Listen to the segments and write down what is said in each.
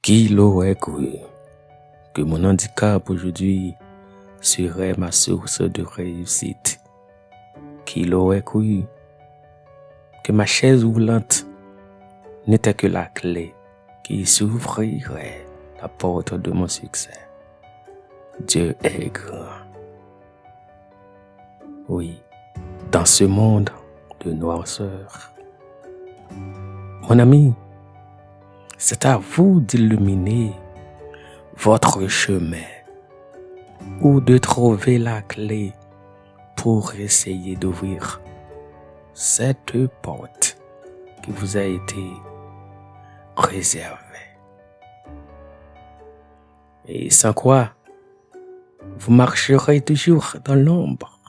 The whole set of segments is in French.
Qui l'aurait cru que mon handicap aujourd'hui serait ma source de réussite? Qui l'aurait cru que ma chaise roulante n'était que la clé qui s'ouvrirait la porte de mon succès? Dieu est grand. Oui, dans ce monde de noirceur. Mon ami, c'est à vous d'illuminer votre chemin ou de trouver la clé pour essayer d'ouvrir cette porte qui vous a été réservée. Et sans quoi, vous marcherez toujours dans l'ombre.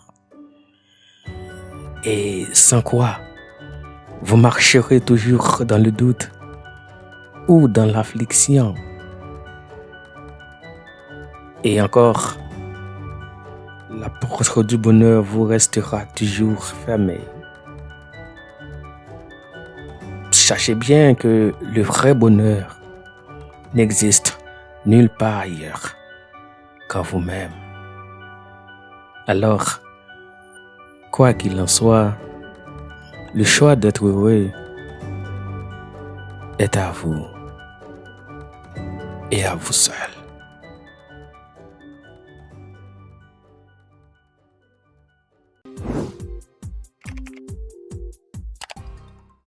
Et sans quoi, vous marcherez toujours dans le doute ou dans l'affliction. Et encore, la porte du bonheur vous restera toujours fermée. Sachez bien que le vrai bonheur n'existe nulle part ailleurs qu'en vous-même. Alors, quoi qu'il en soit, le choix d'être heureux est à vous et à vous seul.